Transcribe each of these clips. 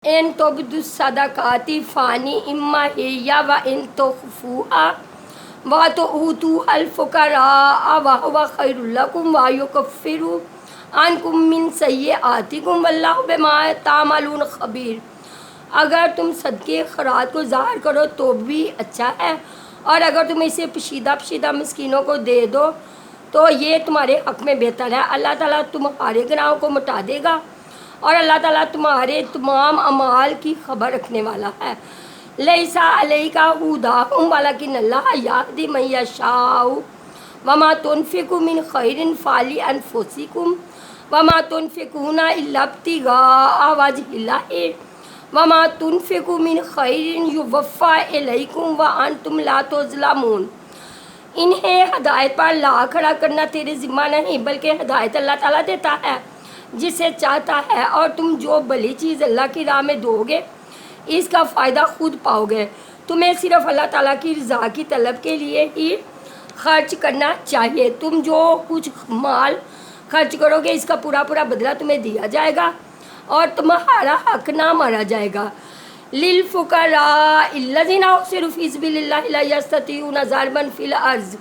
ان تبدوا الصدقات فانی اما ہی و ان تخفوها وتؤتوها الفقراء وهو خیر لکم ویکفر عنکم من سیئاتکم واللہ بما تعملون خبیر۔ اگر تم صدقے خیرات کو ظاہر کرو تو بھی اچھا ہے، اور اگر تم اسے پوشیدہ مسکینوں کو دے دو تو یہ تمہارے حق میں بہتر ہے۔ اللہ تعالیٰ تمہارے گناہوں کو مٹا دے گا، اور اللہ تعالیٰ تمہارے تمام اعمال کی خبر رکھنے والا ہے۔ لیس علیک ھداھم ولکن اللہ یہدی من یشاء وما تنفقوا من خیر فلانفسکم وما تنفقون الا ابتغاء وجہ اللہ وما تنفقوا من خیر یوفی الیکم وانتم لا تظلمون۔ انہیں ہدایت پر لا کھڑا کرنا تیرے ذمہ نہیں، بلکہ ہدایت اللہ تعالیٰ دیتا ہے جسے چاہتا ہے، اور تم جو بھلی چیز اللہ کی راہ میں دو گے اس کا فائدہ خود پاؤ گے۔ تمہیں صرف اللہ تعالیٰ کی رضا کی طلب کے لیے ہی خرچ کرنا چاہیے۔ تم جو کچھ مال خرچ کرو گے اس کا پورا بدلہ تمہیں دیا جائے گا، اور تمہارا حق نہ مارا جائے گا۔ للفقراء الذین احصروا فی سبیل اللہ لا یستطیعون ضربا فی الارض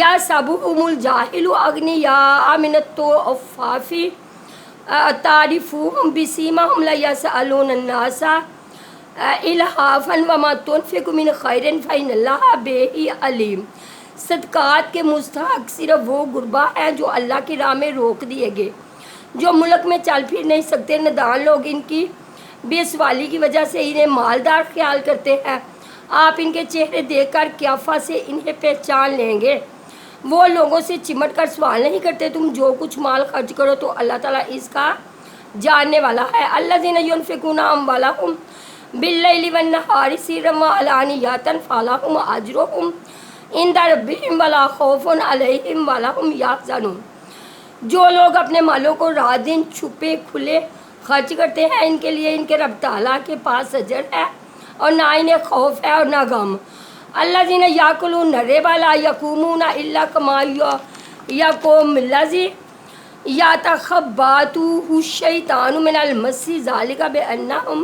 یحسبهم الجاہل اغنیاء من التعفف تعرفهم بسیماہم لا یسألون الناس الحافا وما تنفقوا من خیر فإن اللہ بہ علیم۔ صدقات کے مستحق صرف وہ غربا ہیں جو اللہ کی راہ میں روک دیے گئے، جو ملک میں چل پھر نہیں سکتے۔ ندان لوگ ان کی بے سوالی کی وجہ سے انہیں مالدار خیال کرتے ہیں۔ آپ ان کے چہرے دیکھ کر قیافہ سے انہیں پہچان لیں گے۔ وہ لوگوں سے چمٹ کر سوال نہیں کرتے۔ تم جو کچھ مال خرچ کرو تو اللہ تعالیٰ اس کا جاننے والا ہے۔ الذین ینفقون اموالہم باللیل والنہار سرا وعلانیۃ فلہم اجرہم عند ربہم ولا خوف علیہم ولا ھم یحزنون۔ جو لوگ اپنے مالوں کو رات دن چھپے کھلے خرچ کرتے ہیں ان کے لیے ان کے رب تعالیٰ کے پاس اجر ہے، اور نہ انہیں خوف ہے اور نہ غم۔ الذین یأکلون الربا لا یقومون الا کما یقوم الذی یتخبطہ الشیطان من المس ذلک بأنہم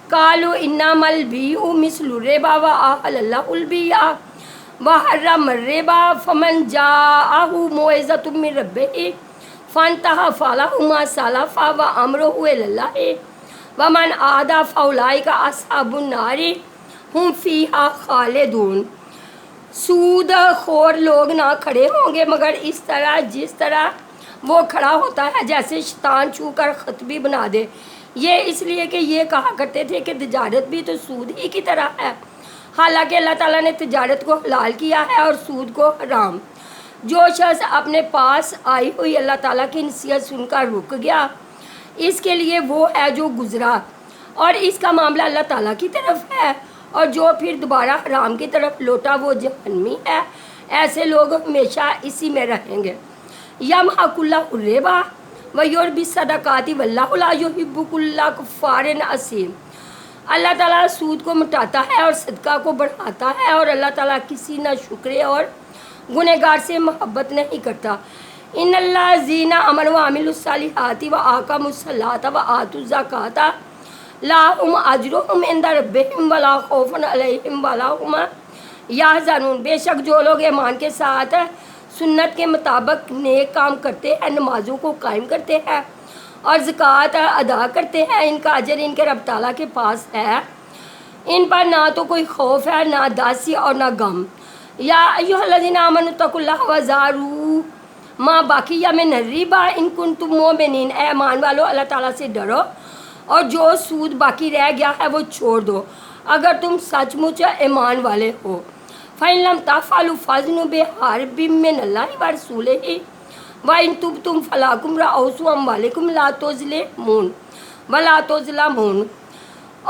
قالوا انما البیع مثل الربا وأحل اللہ البیع وحرم الربا فمن جاءہ موعظۃ من ربہ فانتہی فلہ ما سلف وامرہ الی اللہ ومن عاد فاولئک اصحاب النار ہم فیہا خالدون۔ سود خور لوگ نہ کھڑے ہوں گے مگر اس طرح جس طرح وہ کھڑا ہوتا ہے جیسے شیطان چھو کر خطبی بنا دے، یہ اس لیے کہ یہ کہا کرتے تھے کہ تجارت بھی تو سود ہی کی طرح ہے، حالانکہ اللہ تعالیٰ نے تجارت کو حلال کیا ہے اور سود کو حرام۔ جو شخص اپنے پاس آئی ہوئی اللہ تعالیٰ کی نصیحت سن کر رک گیا اس کے لیے وہ ہے جو گزرا، اور اس کا معاملہ اللہ تعالیٰ کی طرف ہے، اور جو پھر دوبارہ حرام کی طرف لوٹا وہ جہنمی ہے۔ ایسے لوگ ہمیشہ اسی میں رہیں گے۔ یمحق اللہ الربا ویربی الصدقات واللہ لا یحب کل کفار اثیم۔ اللہ تعالیٰ سود کو مٹاتا ہے اور صدقہ کو بڑھاتا ہے، اور اللہ تعالیٰ کسی نہ شکرے اور گنہگار سے محبت نہیں کرتا۔ ان الذین آمنوا وعملوا الصالحات واقاموا الصلاۃ وآتوا الزکاۃ لہم اجرہم عند ربہم ولا خوف علیہم ولا ھم یحزنون۔ بے شک جو لوگ ایمان کے ساتھ سنت کے مطابق نیک کام کرتے ہیں، نمازوں کو قائم کرتے ہیں اور زکوٰۃ ادا کرتے ہیں، ان کا اجر ان کے رب تعالیٰ کے پاس ہے۔ ان پر نہ تو کوئی خوف ہے، نہ داسی اور نہ غم۔ یا ایھا الذین آمنوا اتقوا اللہ وذروا ما بقی من الربا ان کنتم مؤمنین۔ اے ایمان والو اللہ تعالیٰ سے ڈرو اور جو سود باقی رہ گیا ہے وہ چھوڑ دو اگر تم سچ مچ ایمان والے ہو۔ فَإِن لَمْ تَفْعَلُوا فَأْذِنُوا بِحَرْبٍ مِّنَ اللَّهِ وَرَسُولِهِ وَإِن تُبْتُمْ فَلَكُمْ رُءُوسُ أَمْوَالِكُمْ لَا تُظْلِمُونَ وَلَا تُظْلَمُونَ۔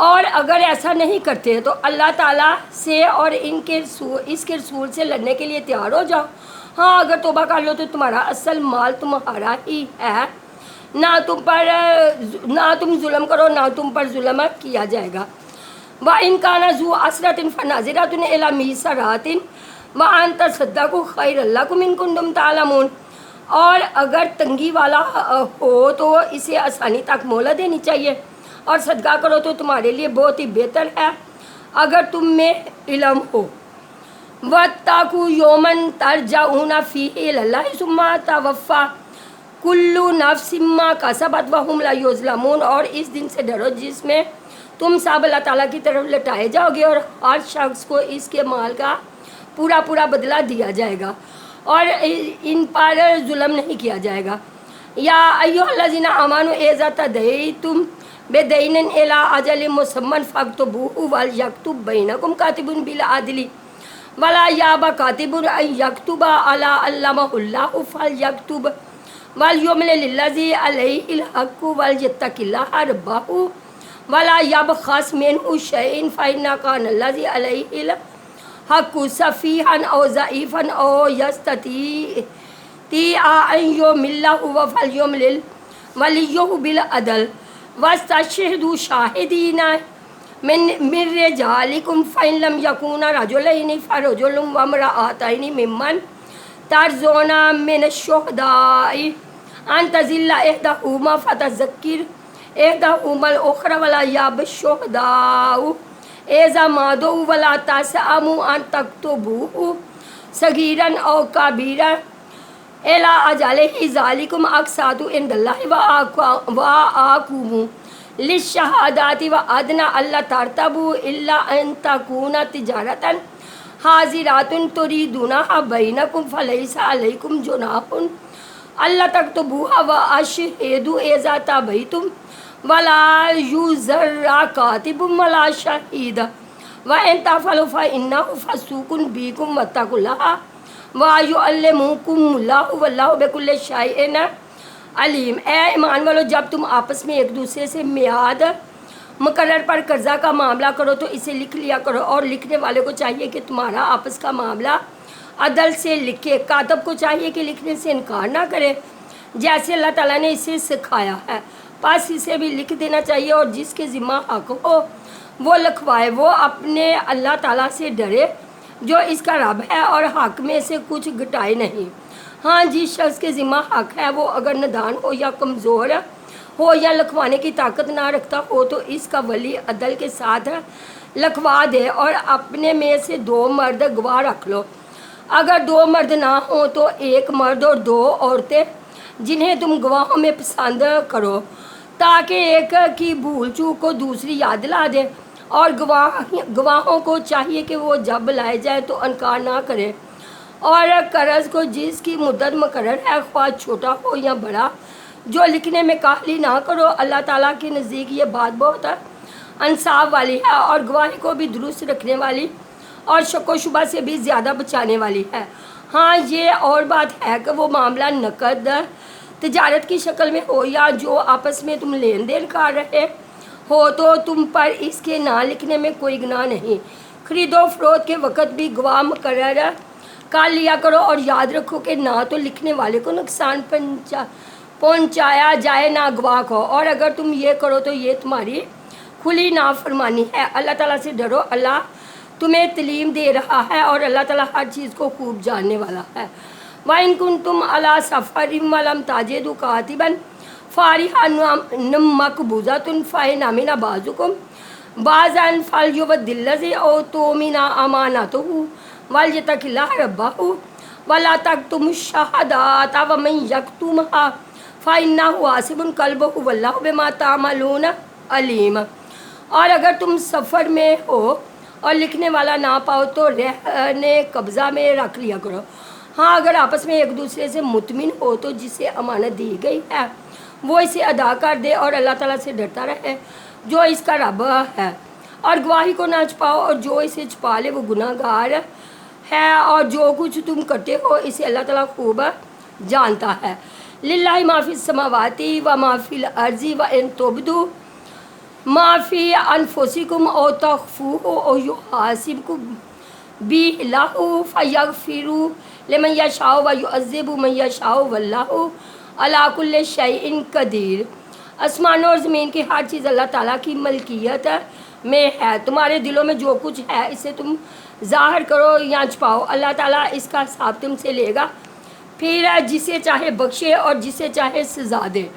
اور اگر ایسا نہیں کرتے تو اللہ تعالیٰ سے اور اس کے رسول سے لڑنے کے لیے تیار ہو جاؤ۔ ہاں اگر توبہ کر لو تو تمہارا اصل مال تمہارا ہی ہے، نہ تم ظلم کرو نہ تم پر ظلم کیا جائے گا۔ وَإِن كَانَ ذُو عُسْرَةٍ فَنَظِرَةٌ إِلَىٰ مَيْسَرَةٍ وَأَن تَصَدَّقُوا خَيْرٌ لَّكُمْ إِن كُنتُمْ تَعْلَمُونَ۔ اور اگر تنگی والا ہو تو اسے آسانی تک مہلت دینی چاہیے، اور صدقہ کرو تو تمہارے لیے بہت ہی بہتر ہے اگر تم میں علم ہو۔ وَاتَّقُوا يَوْمًا تُرْجَعُونَ فِيهِ إِلَى اللَّهِ ثُمَّ تُوَفَّىٰ كُلُّ نَفْسٍ مَّا كَسَبَتْ وَهُمْ لَا يُظْلَمُونَ، اور اس دن سے ڈرو جس میں تم سب اللہ تعالیٰ کی طرف لٹائے جاؤ گے اور ہر شخص کو اس کے مال کا پورا پورا بدلہ دیا جائے گا اور ان پر ظلم نہیں کیا جائے گا۔ یا ایھا الذین آمنوا اذا تداینتم بدین الی اجل مسمى فاکتبوہ ولیکتب بینکم کاتب بالعدل ولا یأبی کاتب ان یکتب الا علمہ اللہ فلیکتب ولیملل الذی علیہ الحق ولیتق اللہ ربہ ولا یبخس منہ شیئا فإن کان الذی علیہ الحق سفیہا او ضعیفا او یستطیع ان یمل فلیملل ولیہ بالعدل واستشہدوا شاہدین من رجالکم فإن لم یکونا رجلین فرجل وامرأتین ممن ترضون من الشہداء ان تضل احدہما فتذکر احدہما الاخری ولا یأبی الشہداء اذا ما دعوا ولا تسأموا ان تکتبوہ صغیرا او کبیرا الی اجلہ ذالکم اقسط عند اللہ واقوم للشہادۃ وادنی الا ترتابوا الا ان تکون تجارۃ حاضرۃ تریدونها بینکم فلیس علیکم جناح الا تکتبوها واشہدوا اذا تبایتم ولا یضر کاتب ولا شہید وان تفعلوا فانہ فسوق بکم واتقوا اللہ ویعلمکم اللہ واللہ بکل شیء علیم۔ اے ایمان والو، جب تم آپس میں ایک دوسرے سے میعاد مقرر پر قرضہ کا معاملہ کرو تو اسے لکھ لیا کرو، اور لکھنے والے کو چاہیے کہ تمہارا آپس کا معاملہ عدل سے لکھے، کاتب کو چاہیے کہ لکھنے سے انکار نہ کرے جیسے اللہ تعالیٰ نے اسے سکھایا ہے، پس اسے بھی لکھ دینا چاہیے، اور جس کے ذمہ حق ہو وہ لکھوائے، وہ اپنے اللہ تعالیٰ سے ڈرے جو اس کا رب ہے اور حق میں سے کچھ گھٹائے نہیں۔ ہاں، جس شخص کے ذمہ حق ہے وہ اگر نادان ہو یا کمزور ہو یا لکھوانے کی طاقت نہ رکھتا ہو تو اس کا ولی عدل کے ساتھ لکھوا دے، اور اپنے میں سے 2 مرد گواہ رکھ لو۔ اگر 2 مرد نہ ہوں تو 1 مرد اور 2 عورتیں جنہیں تم گواہوں میں پسند کرو، تاکہ ایک کی بھول چوک کو دوسری یاد دلا دے، اور گواہوں کو چاہیے کہ وہ جب بلائے جائیں تو انکار نہ کرے، اور قرض کو جس کی مدت مقرر ہے خواہ چھوٹا ہو یا بڑا جو لکھنے میں کاہلی نہ کرو۔ اللہ تعالیٰ کے نزدیک یہ بات بہت انصاف والی ہے اور گواہی کو بھی درست رکھنے والی اور شک و شبہ سے بھی زیادہ بچانے والی ہے۔ ہاں، یہ اور بات ہے کہ وہ معاملہ نقد تجارت کی شکل میں ہو یا جو آپس میں تم لین دین کر رہے ہو تو تم پر اس کے نہ لکھنے میں کوئی گناہ نہیں۔ خرید و فروخت کے وقت بھی گواہ مقرر کر لیا کرو، اور یاد رکھو کہ نہ تو لکھنے والے کو نقصان پہنچایا جائے نہ گواہ کو، اور اگر تم یہ کرو تو یہ تمہاری کھلی نافرمانی ہے۔ اللہ تعالیٰ سے ڈرو، اللہ تمہیں تعلیم دے رہا ہے اور اللہ تعالیٰ ہر چیز کو خوب جاننے والا ہے۔ وَإِن كُنتُمْ عَلَىٰ سَفَرٍ وَلَمْ تَجِدُوا كَاتِبًا فَرِهْنٌ مَّقْبُوضَةٌ فَإِنْ أَمِنَ بَعْضُكُمْ بَعْضًا فَلْيُؤَدِّ الَّذِي اؤْتُمِنَ أَمَانَتَهُ وَلْيَتَّقِ اللَّهَ رَبَّهُ وَلَا تَكْتُمُوا الشَّهَادَةَ وَمَن يَكْتُمْهَا فَإِنَّهُ آثِمٌ قَلْبُهُ وَاللَّهُ بِمَا تَعْمَلُونَ علیم۔ اور اگر تم سفر میں ہو اور لکھنے والا نہ پاؤ تو رہنے قبضہ میں رکھ لیا کرو۔ ہاں، اگر آپس میں ایک دوسرے سے مطمئن ہو تو جسے امانت دی گئی ہے وہ اسے ادا کر دے اور اللہ تعالیٰ سے ڈرتا رہے جو اس کا رب ہے، اور گواہی کو نہ چھپاؤ، اور جو اسے چھپا لے وہ گناہ گار ہے، اور جو کچھ تم کرتے ہو اسے اللہ تعالیٰ خوب جانتا ہے۔ للہ ما فی السماوات و ما فی الارض وان تبدوا ما فی انفسکم او تخفوہ او یحاسبکم بہ اللہ فیغفر لمن یشاء ویعذب من یشاء واللہ علی کل شیء قدیر۔ آسمانوں اور زمین کی ہر چیز اللہ تعالیٰ کی ملکیت میں ہے، تمہارے دلوں میں جو کچھ ہے اسے تم ظاہر کرو یا چھپاؤ، اللہ تعالیٰ اس کا حساب تم سے لے گا، پھر جسے چاہے بخشے اور جسے چاہے سزا دے۔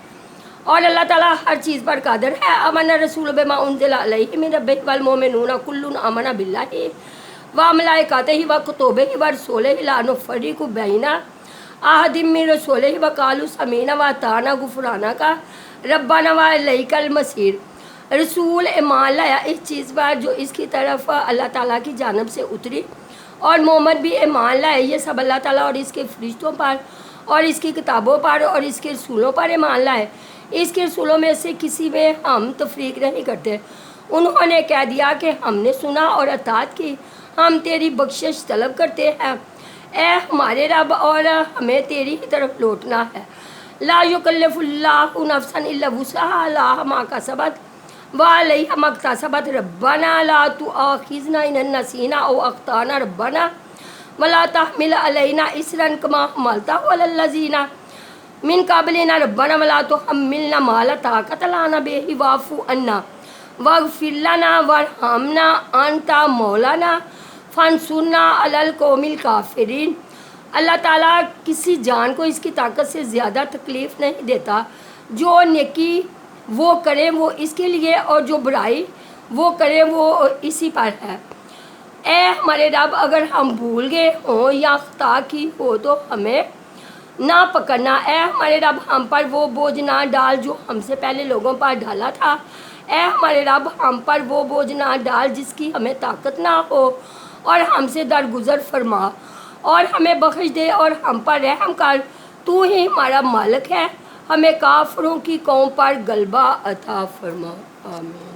اور اللہ تعالیٰ ہر چیز پر قادر ہے. آمن الرسول بما انزل الیہ من ربہ والمؤمنون کل آمن باللہ وملائکتہ وکتبہ ورسلہ لا نفرق بین احد من رسلہ وقالوا سمعنا واطعنا غفرانک ربنا والیک المصیر. رسول ایمان لایا اس چیز پر جو اس کی طرف اللہ تعالیٰ کی جانب سے اتری, اور محمد بھی ایمان لائے. یہ سب اللہ تعالیٰ اور اس کے فرشتوں پر اور اس کی کتابوں پر اور اس کے رسولوں پر ایمان لائے. اس کے رسولوں میں سے کسی میں ہم تفریق نہیں کرتے. انہوں نے کہہ دیا کہ ہم نے سنا اور اطاعت کی, ہم تیری بخشش طلب کرتے ہیں اے ہمارے رب, اور ہمیں تیری ہی طرف لوٹنا ہے. لا یکلف اللہ نفسا الا وسعها لها ما کسبت وعلیہا ما اکتسبت ربنا لا تؤاخذنا ان نسینا او اخطانا ربنا ولا تحمل علینا اصرا کما حملته علی الذین من قبلنا ربنا ولا تحملنا ما لا طاقت لنا به واعف عنا واغفر لنا وارحمنا انت مولانا فانصرنا علی القوم الکافرین. اللہ تعالیٰ کسی جان کو اس کی طاقت سے زیادہ تکلیف نہیں دیتا. جو نیکی وہ کریں وہ اس کے لیے, اور جو برائی وہ کریں وہ اسی پر ہے. اے ہمارے رب, اگر ہم بھول گئے ہوں یا خطا کی ہو تو ہمیں نہ پکڑنا. اے ہمارے رب, ہم پر وہ بوجھ نہ ڈال جو ہم سے پہلے لوگوں پر ڈالا تھا. اے ہمارے رب, ہم پر وہ بوجھ نہ ڈال جس کی ہمیں طاقت نہ ہو, اور ہم سے درگزر فرما اور ہمیں بخش دے اور ہم پر رحم کر. تو ہی ہمارا مالک ہے, ہمیں کافروں کی قوم پر غلبہ عطا فرما. آمین.